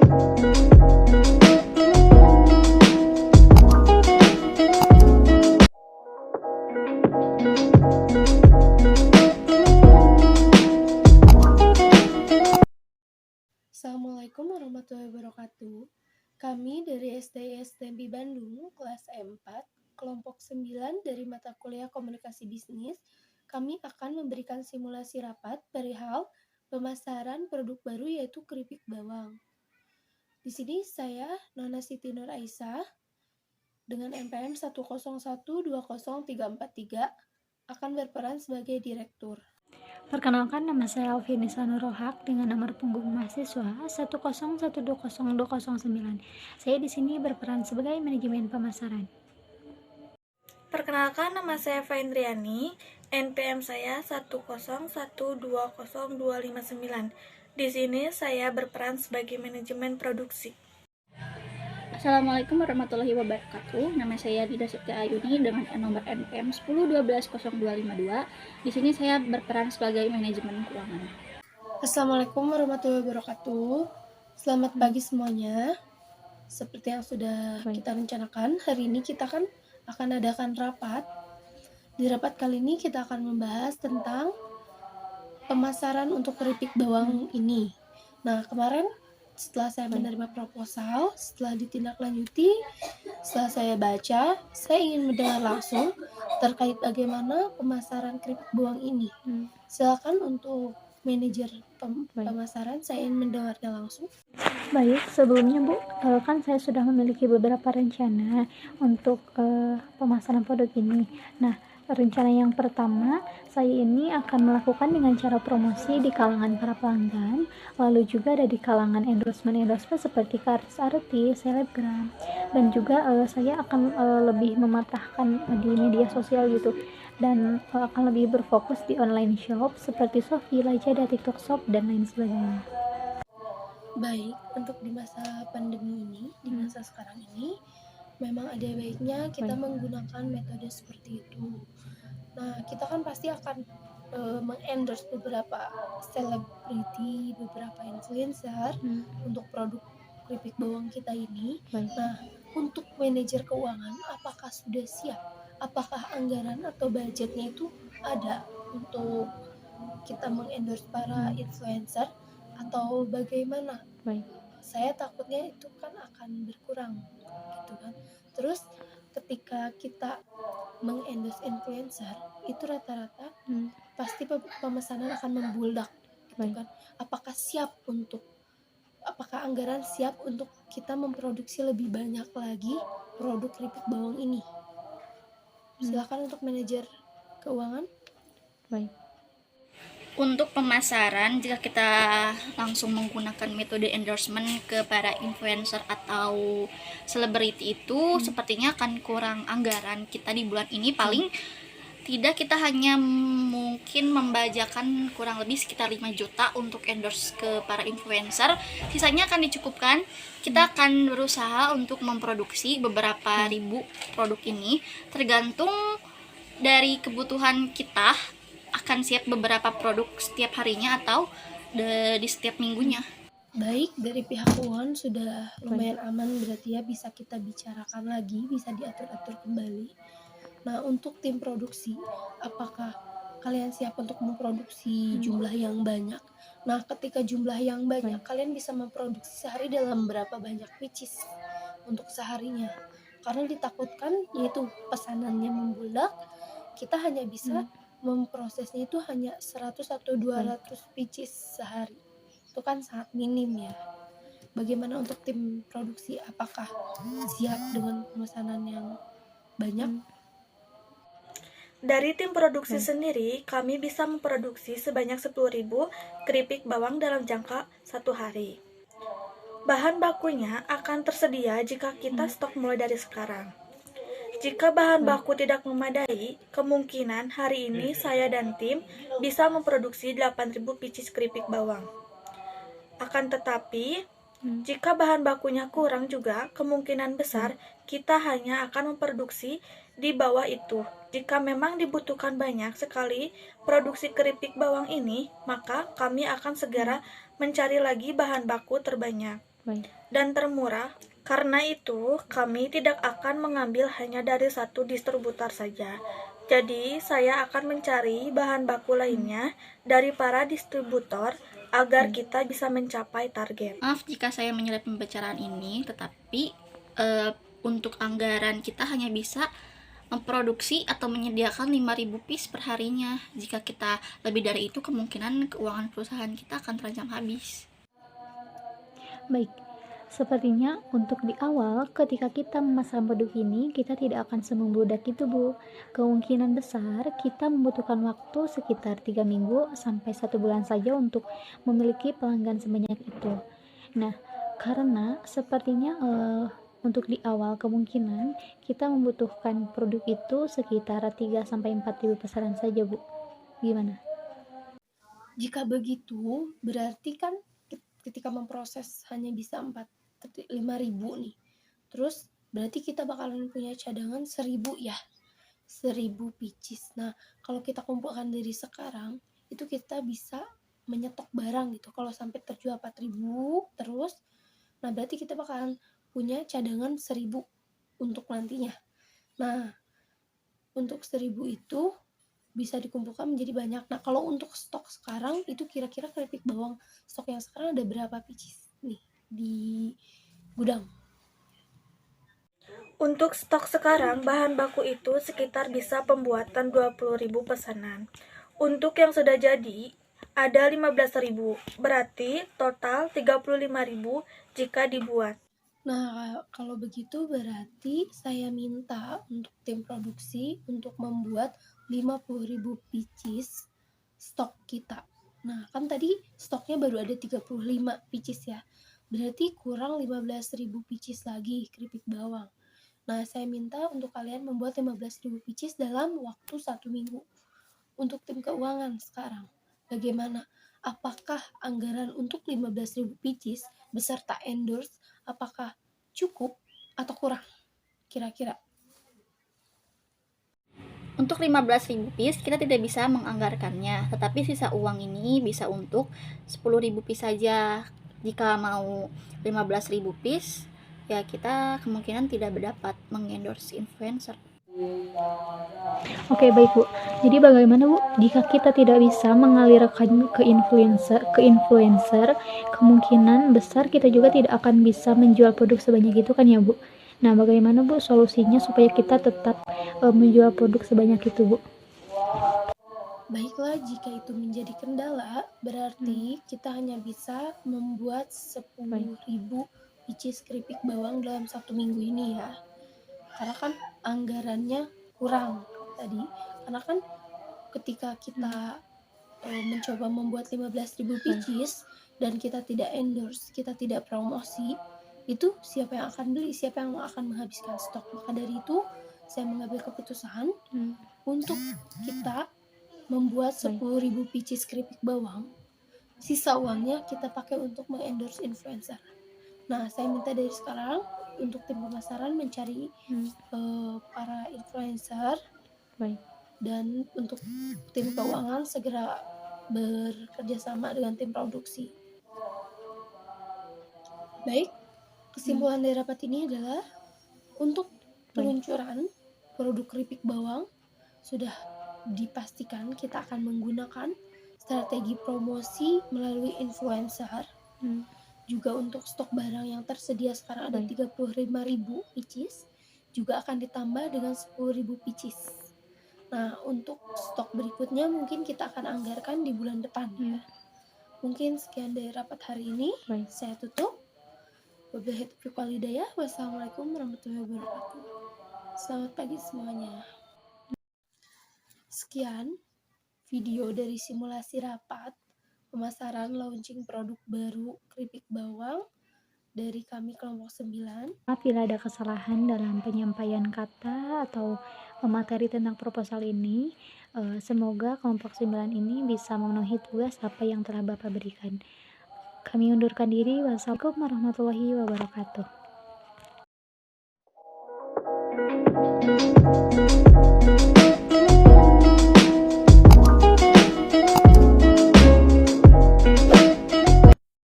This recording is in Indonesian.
Assalamualaikum warahmatullahi wabarakatuh. Kami dari STMB Bandung, kelas E4, kelompok 9 dari mata kuliah Komunikasi Bisnis, kami akan memberikan simulasi rapat perihal pemasaran produk baru yaitu keripik bawang. Di sini saya, Nona Siti Nur Aisyah, dengan NPM 101200343 akan berperan sebagai direktur. Perkenalkan, nama saya Alfinisa Nurul Haq dengan nomor punggung mahasiswa 101120209. Saya di sini berperan sebagai manajemen pemasaran. Perkenalkan, nama saya Faindriani, NPM saya 101202559. Di sini saya berperan sebagai manajemen produksi. Assalamualaikum warahmatullahi wabarakatuh. Nama saya Dida Septia Ayuni dengan nomor NPM 101200252. Di sini saya berperan sebagai manajemen keuangan. Assalamualaikum warahmatullahi wabarakatuh. Selamat pagi semuanya. Seperti yang sudah kita rencanakan, hari ini kita akan adakan rapat. Di rapat kali ini kita akan membahas tentang pemasaran untuk keripik bawang ini. Nah, kemarin setelah saya menerima proposal, setelah ditindaklanjuti, setelah saya baca, saya ingin mendengar langsung terkait bagaimana pemasaran keripik bawang ini. Silakan untuk manajer pemasaran, saya ingin mendengarnya langsung. Baik, sebelumnya Bu, kan saya sudah memiliki beberapa rencana untuk pemasaran produk ini. Nah, rencana yang pertama, saya ini akan melakukan dengan cara promosi di kalangan para pelanggan, lalu juga ada di kalangan endorsement seperti artis, selebgram, dan juga saya akan lebih mematahkan di media sosial gitu, dan akan lebih berfokus di online shop seperti Shopee, Lazada, TikTok Shop, dan lain sebagainya. Baik, untuk di masa pandemi ini, di masa sekarang ini, memang ada baiknya kita menggunakan metode seperti itu. Nah, kita kan pasti akan mengendorse beberapa selebriti, beberapa influencer untuk produk keripik bawang kita ini. Nah, untuk manajer keuangan, apakah sudah siap? Apakah anggaran atau budgetnya itu ada untuk kita mengendorse para influencer atau bagaimana? Saya takutnya itu kan akan berkurang gitu kan. Terus ketika kita mengendorse influencer itu rata-rata pasti pemesanan akan membludak gitu kan. Apakah anggaran siap untuk kita memproduksi lebih banyak lagi produk keripik bawang ini? Silakan untuk manajer keuangan. Untuk pemasaran, jika kita langsung menggunakan metode endorsement ke para influencer atau selebriti itu sepertinya akan kurang anggaran kita di bulan ini. Paling tidak, kita hanya mungkin membajakan kurang lebih sekitar 5 juta untuk endorse ke para influencer. Sisanya akan dicukupkan. Kita akan berusaha untuk memproduksi beberapa ribu produk ini, tergantung dari kebutuhan kita. Akan siap beberapa produk setiap harinya atau di setiap minggunya. Baik, dari pihak keuangan sudah lumayan aman, berarti ya bisa kita bicarakan lagi, bisa diatur-atur kembali. Nah, untuk tim produksi, apakah kalian siap untuk memproduksi jumlah yang banyak? Nah, ketika jumlah yang banyak, kalian bisa memproduksi sehari dalam berapa banyak pieces untuk seharinya? Karena ditakutkan yaitu pesanannya membludak, kita hanya bisa memprosesnya itu hanya 100 atau 200 pieces sehari. Itu kan sangat minim ya. Bagaimana untuk tim produksi? Apakah siap dengan pemesanan yang banyak? Dari tim produksi sendiri, kami bisa memproduksi sebanyak 10.000 keripik bawang dalam jangka 1 hari. Bahan bakunya akan tersedia jika kita stok mulai dari sekarang. Jika bahan baku tidak memadai, kemungkinan hari ini saya dan tim bisa memproduksi 8.000 pieces keripik bawang. Akan tetapi, jika bahan bakunya kurang juga, kemungkinan besar kita hanya akan memproduksi di bawah itu. Jika memang dibutuhkan banyak sekali produksi keripik bawang ini, maka kami akan segera mencari lagi bahan baku terbanyak. Baik. dan termurah. Karena itu, kami tidak akan mengambil hanya dari satu distributor saja. Jadi, saya akan mencari bahan baku lainnya dari para distributor agar kita bisa mencapai target. Maaf jika saya menyelip pembicaraan ini, tetapi untuk anggaran kita hanya bisa memproduksi atau menyediakan 5.000 piece per harinya. Jika kita lebih dari itu, kemungkinan keuangan perusahaan kita akan terancam habis. Baik, sepertinya untuk di awal ketika kita memasarkan produk ini, kita tidak akan semembludak itu, Bu. Kemungkinan besar kita membutuhkan waktu sekitar 3 minggu sampai 1 bulan saja untuk memiliki pelanggan sebanyak itu. Nah, karena sepertinya untuk di awal kemungkinan kita membutuhkan produk itu sekitar 3 sampai 4.000 pesanan saja, Bu. Gimana? Jika begitu, berarti kan ketika memproses hanya bisa 5.000 nih. Terus berarti kita bakalan punya cadangan 1.000 ya. 1.000 pieces. Nah, kalau kita kumpulkan dari sekarang, itu kita bisa menyetok barang gitu. Kalau sampai terjual 4.000 terus, nah berarti kita bakalan punya cadangan 1.000 untuk nantinya. Nah, untuk 1.000 itu bisa dikumpulkan menjadi banyak. Nah, kalau untuk stok sekarang itu kira-kira keripik bawang stok yang sekarang ada berapa pieces nih di gudang? Untuk stok sekarang, bahan baku itu sekitar bisa pembuatan 20.000 pesanan. Untuk yang sudah jadi, ada 15.000, berarti total 35.000 jika dibuat. Nah, kalau begitu berarti saya minta untuk tim produksi untuk membuat 50.000 pieces stok kita. Nah, kan tadi stoknya baru ada 35 pieces ya. Berarti kurang 15.000 pieces lagi keripik bawang. Nah, saya minta untuk kalian membuat 15.000 pieces dalam waktu 1 minggu. Untuk tim keuangan sekarang, bagaimana? Apakah anggaran untuk 15.000 pieces beserta endorse apakah cukup atau kurang kira-kira? Untuk 15.000 piece kita tidak bisa menganggarkannya, tetapi sisa uang ini bisa untuk 10.000 piece saja. Jika mau 15.000 piece, ya kita kemungkinan tidak dapat mengendorse influencer. Oke, baik, Bu. Jadi bagaimana, Bu, jika kita tidak bisa mengalirkan ke influencer, kemungkinan besar kita juga tidak akan bisa menjual produk sebanyak itu kan ya, Bu? Nah, bagaimana, Bu, solusinya supaya kita tetap menjual produk sebanyak itu, Bu? Baiklah, jika itu menjadi kendala, berarti kita hanya bisa membuat 10.000 pieces keripik bawang dalam 1 minggu ini ya. Karena kan anggarannya kurang tadi. Karena kan ketika kita mencoba membuat 15.000 pieces dan kita tidak endorse, kita tidak promosi, itu siapa yang akan beli, siapa yang akan menghabiskan stok. Maka dari itu saya mengambil keputusan untuk kita membuat 10.000 pieces keripik bawang. Sisa uangnya kita pakai untuk mengendorse influencer. Nah, saya minta dari sekarang untuk tim pemasaran mencari para influencer. Baik. Dan untuk tim keuangan segera bekerja sama dengan tim produksi. Baik, kesimpulan dari rapat ini adalah untuk peluncuran produk keripik bawang sudah dipastikan kita akan menggunakan strategi promosi melalui influencer. Juga untuk stok barang yang tersedia sekarang ada 35.000 pieces, juga akan ditambah dengan 10.000 pieces. Nah, untuk stok berikutnya mungkin kita akan anggarkan di bulan depan ya. Mungkin sekian dari rapat hari ini. Saya tutup. Wabillahi taufiq wal hidayah. Wassalamualaikum warahmatullahi wabarakatuh. Selamat pagi semuanya. Sekian video dari simulasi rapat pemasaran launching produk baru keripik bawang dari kami kelompok 9. Apabila ada kesalahan dalam penyampaian kata atau materi tentang proposal ini, semoga kelompok 9 ini bisa memenuhi tugas apa yang telah Bapak berikan. Kami undurkan diri. Wassalamualaikum warahmatullahi wabarakatuh.